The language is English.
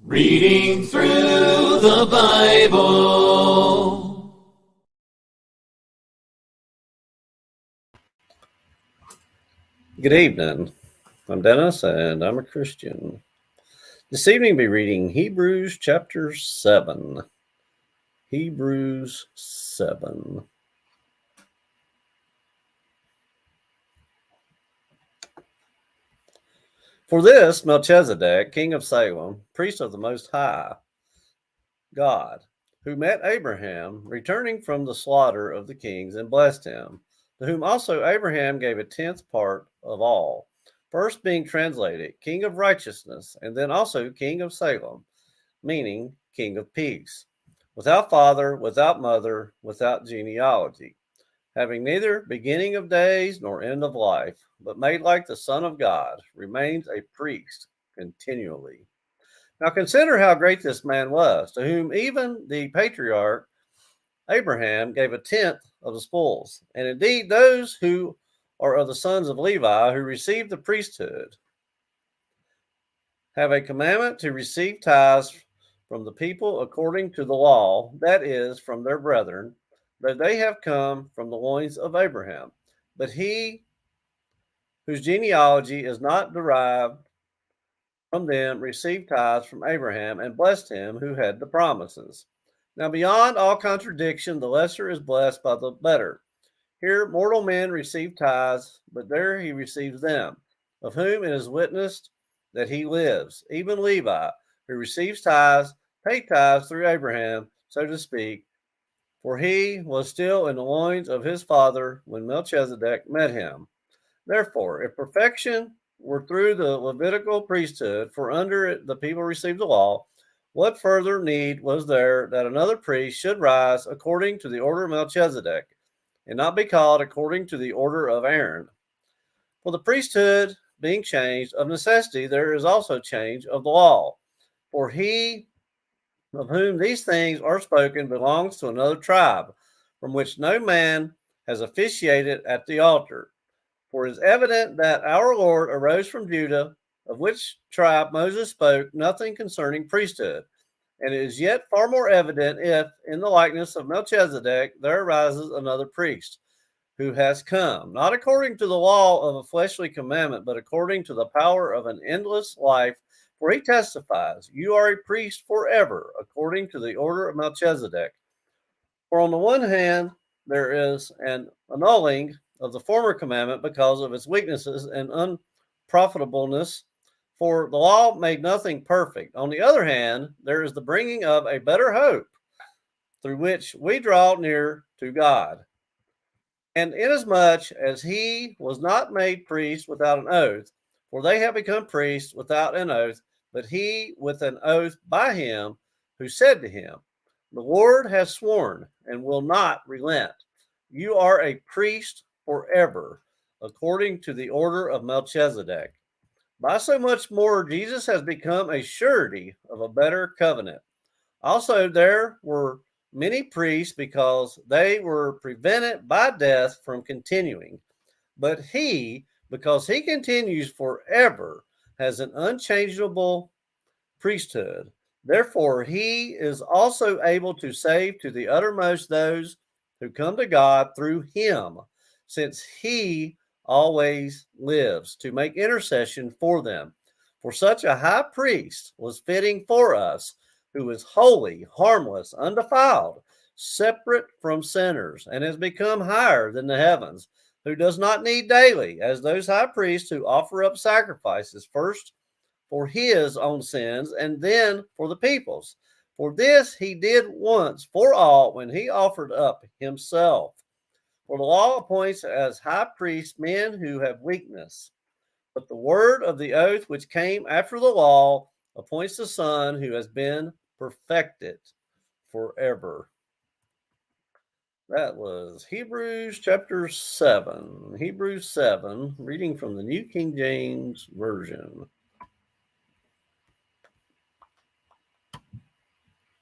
Reading through the Bible. Good evening. I'm Dennis, and I'm a Christian. This evening, I'll be reading Hebrews chapter 7. Hebrews 7. For this, Melchizedek, king of Salem, priest of the Most High God, who met Abraham, returning from the slaughter of the kings, and blessed him, to whom also Abraham gave a tenth part of all, first being translated King of Righteousness, and then also King of Salem, meaning King of Peace, without father, without mother, without genealogy, having neither beginning of days nor end of life, but made like the Son of God, remains a priest continually. Now consider how great this man was, to whom even the patriarch Abraham gave a tenth of the spoils. And indeed, those who are of the sons of Levi, who received the priesthood, have a commandment to receive tithes from the people according to the law, that is, from their brethren, though they have come from the loins of Abraham. But he whose genealogy is not derived from them received tithes from Abraham and blessed him who had the promises. Now, beyond all contradiction, the lesser is blessed by the better. Here, mortal men receive tithes, but there he receives them, of whom it is witnessed that he lives. Even Levi, who receives tithes, paid tithes through Abraham, so to speak, for he was still in the loins of his father when Melchizedek met him. Therefore, if perfection were through the Levitical priesthood, for under it the people received the law, what further need was there that another priest should rise according to the order of Melchizedek, and not be called according to the order of Aaron? For the priesthood being changed, of necessity there is also change of the law. For he of whom these things are spoken belongs to another tribe, from which no man has officiated at the altar. For it is evident that our Lord arose from Judah, of which tribe Moses spoke nothing concerning priesthood. And it is yet far more evident if, in the likeness of Melchizedek, there arises another priest, who has come, not according to the law of a fleshly commandment, but according to the power of an endless life. For he testifies, you are a priest forever, according to the order of Melchizedek. For on the one hand, there is an annulling of the former commandment because of its weaknesses and unprofitableness, for the law made nothing perfect. On the other hand, there is the bringing of a better hope, through which we draw near to God. And inasmuch as he was not made priest without an oath, for they have become priests without an oath, but he with an oath by him who said to him, the Lord has sworn and will not relent. You are a priest forever, according to the order of Melchizedek. By so much more, Jesus has become a surety of a better covenant. Also, there were many priests because they were prevented by death from continuing. But he, because he continues forever, has an unchangeable priesthood. Therefore, he is also able to save to the uttermost those who come to God through him, since he always lives to make intercession for them. For such a high priest was fitting for us, who is holy, harmless, undefiled, separate from sinners, and has become higher than the heavens, who does not need daily, as those high priests who offer up sacrifices first for his own sins and then for the people's. For this he did once for all when he offered up himself. For the law appoints as high priests men who have weakness. But the word of the oath which came after the law appoints the Son who has been perfected forever. That was Hebrews chapter 7. Hebrews 7, reading from the New King James Version.